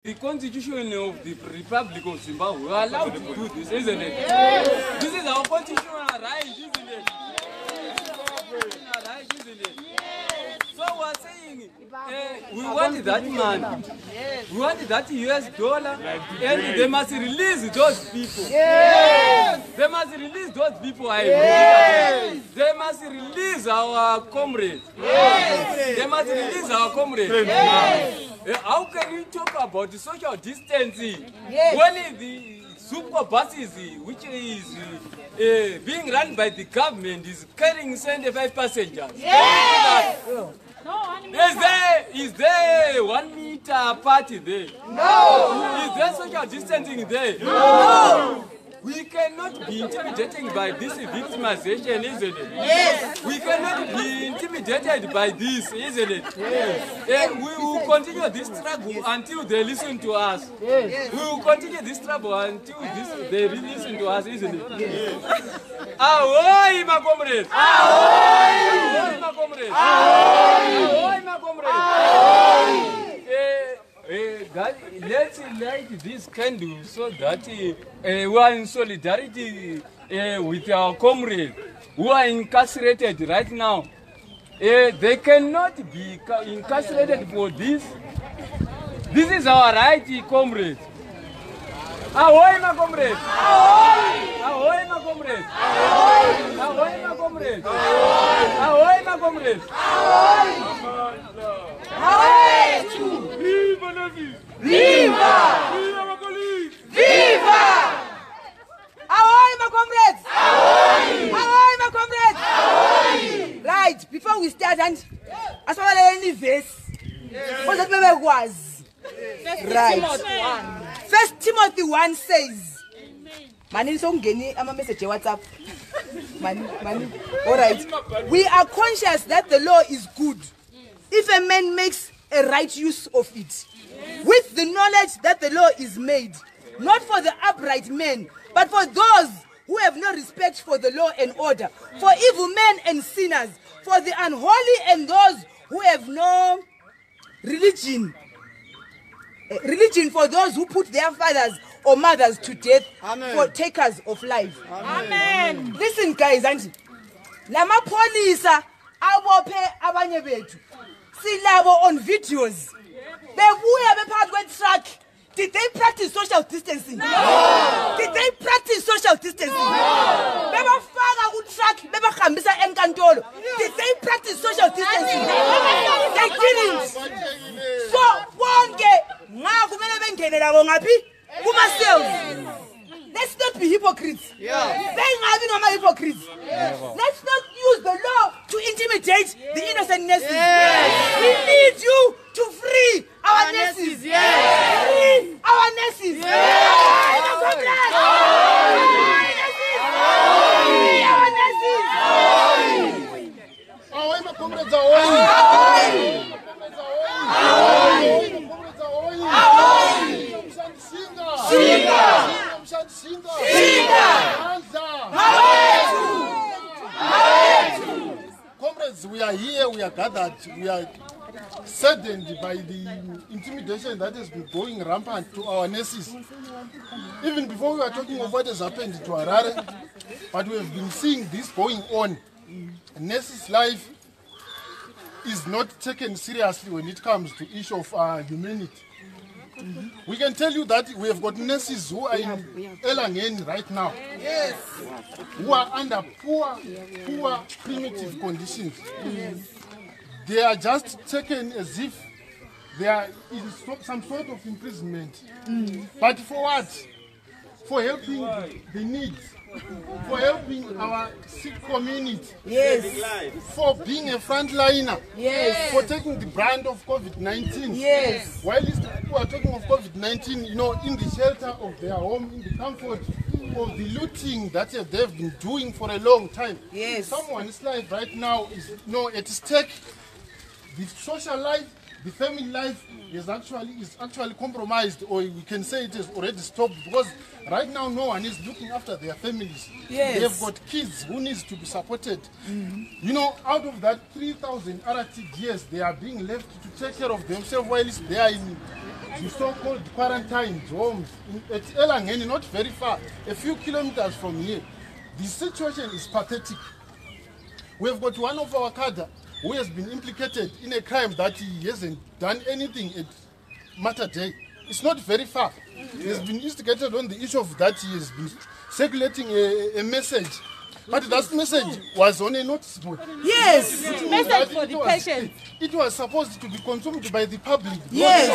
The Constitution of the Republic of Zimbabwe, we are allowed to do this, isn't it? Yes. This is our constitutional right, isn't it? Right, isn't it? So we are saying we want that money. We want that US dollar, and they must release those people. Yes. They must release those people. Yes. They must release our comrades. Yes. They must release our comrades. Yes. How can you talk about the social distancing when the super buses, which is being run by the government, is carrying 75 passengers? Yes. Is there 1 meter apart there? No. Is there social distancing there? No. We cannot be intimidated by this victimization, isn't it? Yes. We cannot be intimidated by this, isn't it? Yes. And we will continue this struggle until they listen to us. Yes. We will continue this struggle until they listen to us, isn't it? Yes. Ahoy, my comrades! Ahoy, my comrades! Ahoy, my comrades! Ahoy! Let's light this candle so that we are in solidarity with our comrades who are incarcerated right now. They cannot be incarcerated for this. This is our right, comrades. Ahoy, my comrades! Ahoy! Ahoy, my comrades! Ahoy! Ahoy, my comrades! Ahoy, my comrades! Ahoy! Ahoy! Viva Nazi! Viva! Viva my colleagues! Viva! Ahoy, my comrades! Ahoy! Ahoy, my comrades! Ahoy! Right, before we start, and as well as any verse, what that we was. Right. 1 Timothy 1 says, Mani songeni ama message WhatsApp. Mani. All right. We are conscious that the law is good if a man makes a right use of it, with the knowledge that the law is made, not for the upright men, but for those who have no respect for the law and order, for evil men and sinners, for the unholy and those who have no religion. Religion for those who put their fathers or mothers to death. Amen. For takers of life. Amen. Listen, guys, and Lama Polisa, Abope Abanye Betu, Silabo on videos. They who have a part with track. Did they practice social distancing? No. Did they practice social distancing? No. Did they practice social distancing? No. They didn't. So, let's not be hypocrites. Hypocrites. Let's not use the law to intimidate the innocent nurses. Yes. We need you to free our nurses. Yes. Free our nurses. Yes. Comrades, we are here, we are gathered, we are saddened by the intimidation that has been going rampant to our nurses. Even before we were talking of what has happened to Harare, but we have been seeing this going on. A nurse's life is not taken seriously when it comes to issue of humanity. We can tell you that we have got nurses who are in Elangeni right now, yes, who are under poor, primitive conditions. They are just taken as if they are in some sort of imprisonment. But for what? For helping the needs. For helping our sick community, yes, for being a frontliner, yes, for taking the brand of COVID-19, yes. While these people are talking of COVID-19, you know, in the shelter of their home, in the comfort of the looting that they've been doing for a long time, yes. Someone's life right now is, you know, at stake. The social life, the family life is actually compromised, or we can say it is already stopped, because right now no one is looking after their families. Yes. They have got kids who needs to be supported. You know, out of that 3,000 RTGS, they are being left to take care of themselves while they are in the so-called quarantine homes at Elangeni, not very far, a few kilometers from here. The situation is pathetic. We've got one of our cadre who has been implicated in a crime that he hasn't done anything at Mater Dei. It's not very far. He has been instigated on the issue of that. He has been circulating a message. But that message was on a notice board. Yes. Message for the patient. It was supposed to be consumed by the public. Yes.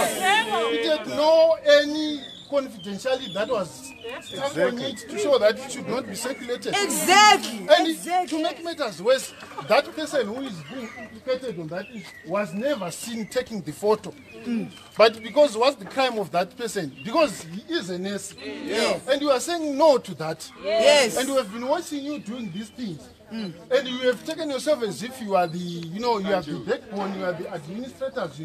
It had no any confidentiality that was stamped on it to show that it should not be circulated. Exactly. And to make matters worse, that person who is being implicated on that issue was never seen taking the photo. But because what's the crime of that person? Because he is a nurse. Yes. And you are saying no to that. Yes. And we have been watching you doing these things. And you have taken yourself as if you are the, you are the backbone, you are the administrators,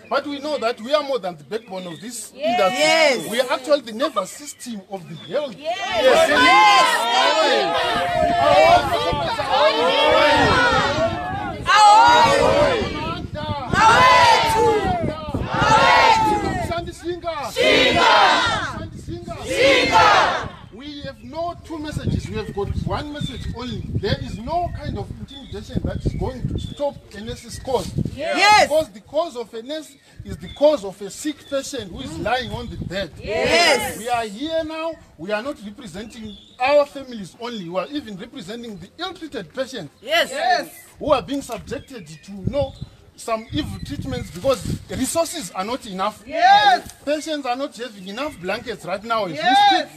But we know that we are more than the backbone of this industry. Yes. We are actually the nervous system of the health. We have no two messages, we have got one message only. There is no kind of intimidation that is going to stop a nurse's cause. Yes. Because the cause of a nurse is the cause of a sick patient who is lying on the bed. Yes. We are here now, we are not representing our families only, we are even representing the ill-treated patients. Yes. Who are being subjected to some evil treatments because resources are not enough. Yes. Patients are not having enough blankets right now. Yes.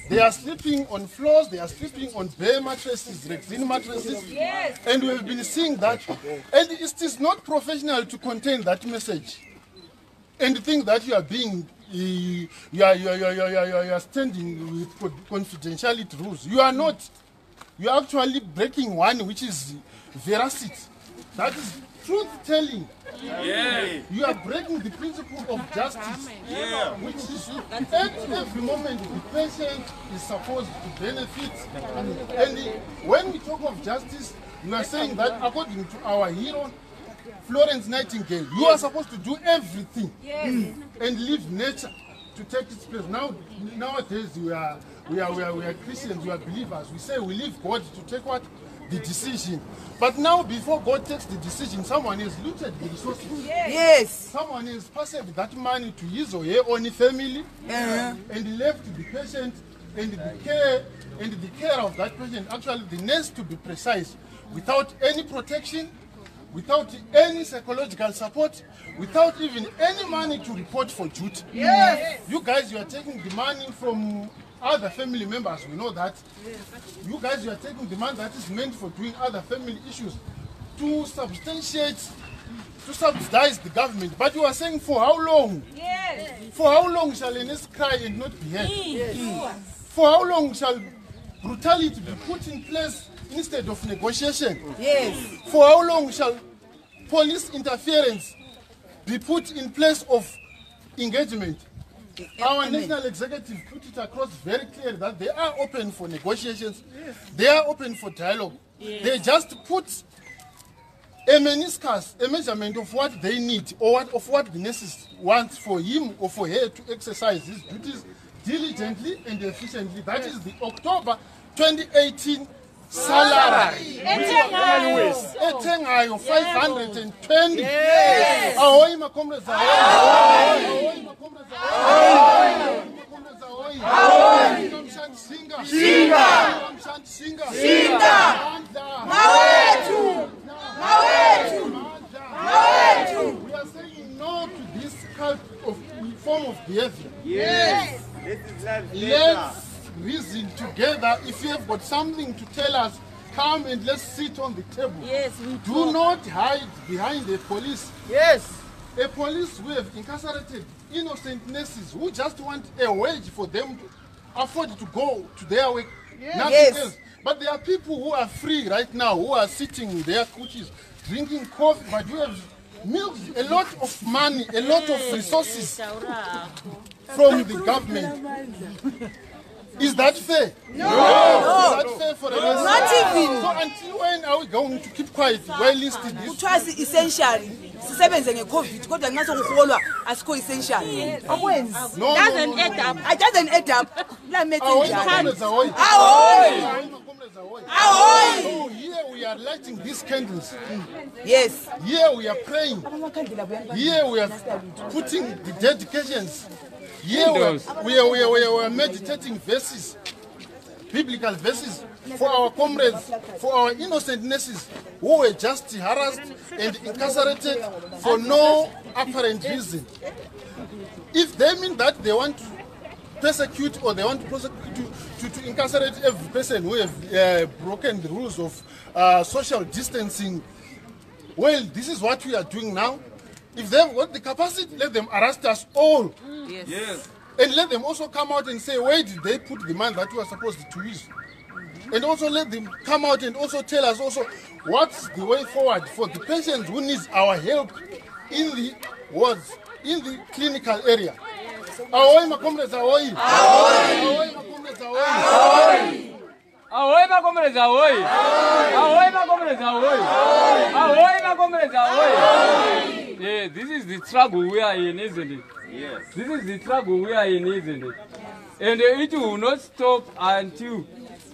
They are sleeping on floors, they are sleeping on bare mattresses, Rexine mattresses. Yes. And we have been seeing that. And it is not professional to contain that message and think that you are being you are standing with confidentiality rules. You are not. You are actually breaking one, which is veracity. That is truth-telling. You are breaking the principle of justice, which is at every moment the patient is supposed to benefit. And when we talk of justice, we are saying that according to our hero, Florence Nightingale, you are supposed to do everything and leave nature to take its place. Nowadays we are Christians, we are believers. We say we leave God to take what? The decision. But now before God takes the decision, someone has looted the resources. Yes. Someone has passed that money to his or her own family and left the patient and the care of that patient, actually the nurse to be precise, without any protection, without any psychological support, without even any money to report for duty. Yes. You guys, you are taking the money from other family members, we know that. You guys, you are taking the money that is meant for doing other family issues to subsidize the government. But you are saying for how long? Yes. For how long shall a nurse cry and not be heard? Yes. For how long shall brutality be put in place instead of negotiation? Yes. For how long shall police interference be put in place of engagement? Our national executive put it across very clearly that they are open for negotiations, they are open for dialogue. They just put a meniscus, a measurement of what they need or of what the nurses want for him or for her to exercise his duties diligently and efficiently. That is the October 2018 salary. Etengayo 520. Ahoy my comrades. Ahoy my comrades. Ahoy. We are saying no to this kind of form of behavior. Yes. Let's reason together. If you have got something to tell us, come and let's sit on the table. Yes, we do not hide behind the police. Yes. A police who have incarcerated innocent nurses who just want a wage for them to afford to go to their work. Nothing else. But there are people who are free right now, who are sitting in their couches, drinking coffee, but you have milked a lot of money, a lot of resources from the government. Is that fair? No. Is that fair for a nurse? Not even. So until when are we going to keep quiet while listing this? Kuthiwa essentially sisebenze ngeCovid kodwa nxa sokuholwa asikho essential. Akwenzi. No, Doesn't add up. It doesn't add up. La Ahoy, message. comrades, ahoy. Ahoy. Ahoy. So here we are lighting these candles. Yes. Here we are praying. Here we are putting the dedications. Here we are meditating verses, biblical verses for our comrades, for our innocent nurses who were just harassed and incarcerated for no apparent reason. If they mean that they want to persecute or they want to prosecute, to incarcerate every person who have broken the rules of social distancing, well, this is what we are doing now. If they've got the capacity, let them arrest us all. Yes. And let them also come out and say, where did they put the man that we are supposed to use? And also let them come out and also tell us also what's the way forward for the patients who needs our help in the wards, in the clinical area. Ahoy, my comrades, ahoy! Ahoy, my comrades, ahoy! Ahoy, my comrades, ahoy! Ahoy, my comrades, ahoy! Ahoy, my comrades, ahoy! Yeah, this is the struggle we are in, isn't it? Yes. This is the struggle we are in, isn't it? And it will not stop until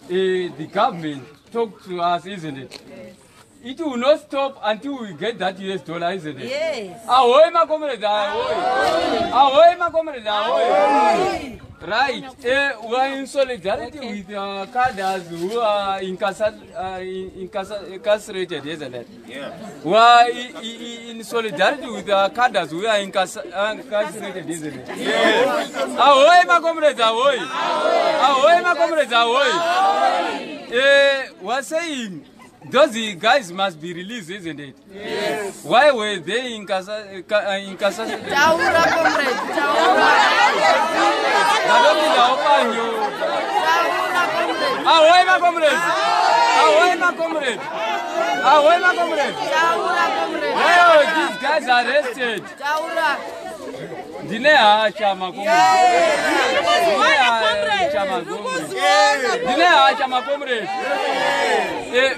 the government talk to us, isn't it? It will not stop until we get that US dollar, isn't it? Yes. Ahoy, my comrades, ahoy! Ahoy, my comrades, ahoy! Right. We are in solidarity with cadres who are incarcerated, isn't it? Yeah. We are in solidarity with cadres who are incarcerated, isn't it? Yes. Ahoy, my comrades, ahoy! Ahoy, my comrades, ahoy! We are saying those guys must be released, isn't it? Yes. Why were they incarcerated? Taura, comrade. Taura. Ahoy, my comrades! Ahoy, my comrades! Ahoy, my comrades! Taura, comrade. Hey, these guys are arrested. Taura. Dinea chama comrades.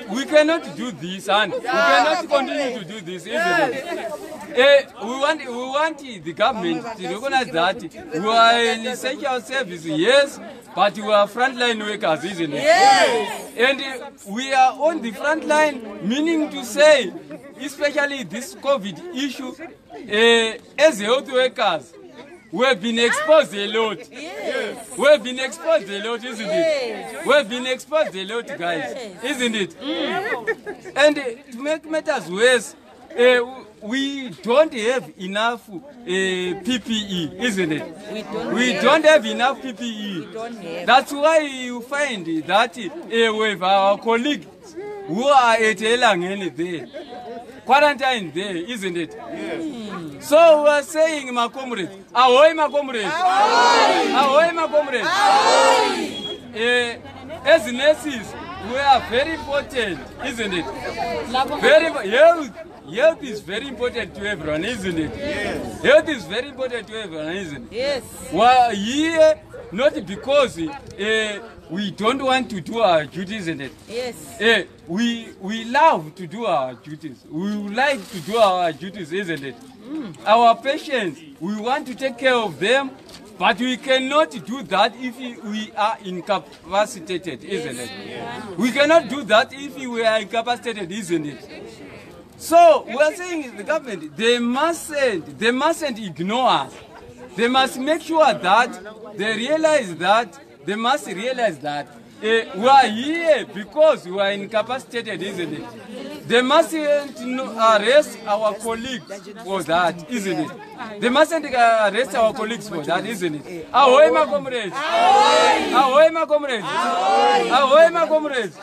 We cannot do this, and we cannot continue to do this, isn't it? We want the government to recognize that we are in essential service, yes, but we are frontline workers, isn't it? Yes. And we are on the front line, meaning to say, especially this COVID issue, as health workers, we have been exposed a lot. Yes. We have been exposed a lot, isn't it? We have been exposed a lot, guys, isn't it? And to make matters worse, we don't have enough PPE, isn't it? We don't have enough PPE. That's why you find that we have our colleagues who are at Elangeni there, quarantine there, isn't it? Yes. So we are saying, my comrades, ahoy, my comrades, ahoy, my comrades. As nurses, we are very important, isn't it? Health is very important to everyone, isn't it? Yes. Health is very important to everyone, isn't it? Yes. We are here not because we don't want to do our duties, isn't it? Yes. We love to do our duties. We like to do our duties, isn't it? Our patients, we want to take care of them, but we cannot do that if we are incapacitated, isn't it? Yes. We cannot do that if we are incapacitated, isn't it? So we are saying the government, they mustn't ignore us. They must make sure that they must realize that we are here because we are incapacitated, isn't it? They mustn't arrest our colleagues for that, isn't it? They mustn't arrest our colleagues for that, isn't it? Ahoy, my comrades! Ahoy, my comrades! Ahoy, my comrades!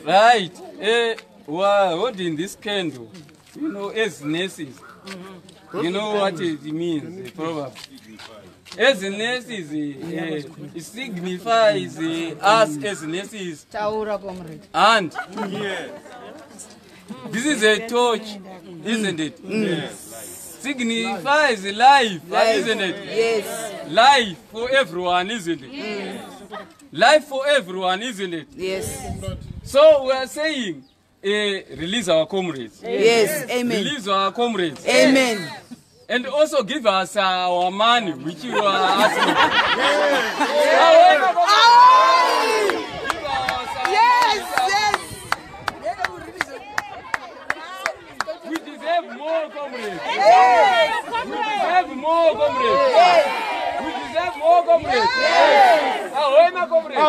Right. We are holding this candle, you know, as nurses. You know what it means, probably. As nurses, it signifies us as nurses. And this is a torch, isn't it? Yes. signifies life, isn't it? Yes. Life for everyone, isn't it? Life for everyone, isn't it? Yes. So we are saying, release our comrades. Yes. Amen. Release our comrades. Amen. And also give us our money, which you are asking. Give us our Yes. We deserve more comrades. Yes. We deserve more comrades. We deserve more comrades. Ahoy, my comrades.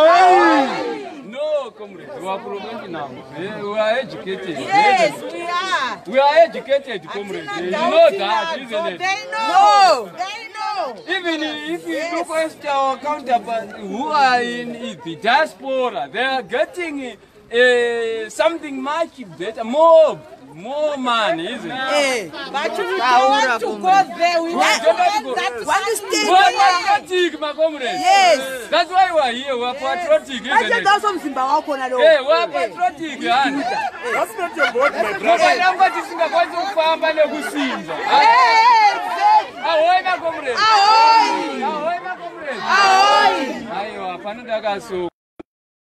No, comrades. We are professional. We are educated. Yes, we are. We are educated, comrades. You know that, isn't it? They know. They know. Even if you look at our counterparts who are in the diaspora, they are getting something much better, more money, isn't it? Hey, but we don't want to go there. We want to stay We are there. patriotic, my comrades. Yes. That's why we are here. We are patriotic, isn't it? Hey, we are patriotic, man. That's not your boat, my brother. Ngoba tisingakwazi kufamba nekusinza. Ahoy, my comrades. Ahoy. Ahoy, my comrades. Ahoy. Aiwa, pano takaso.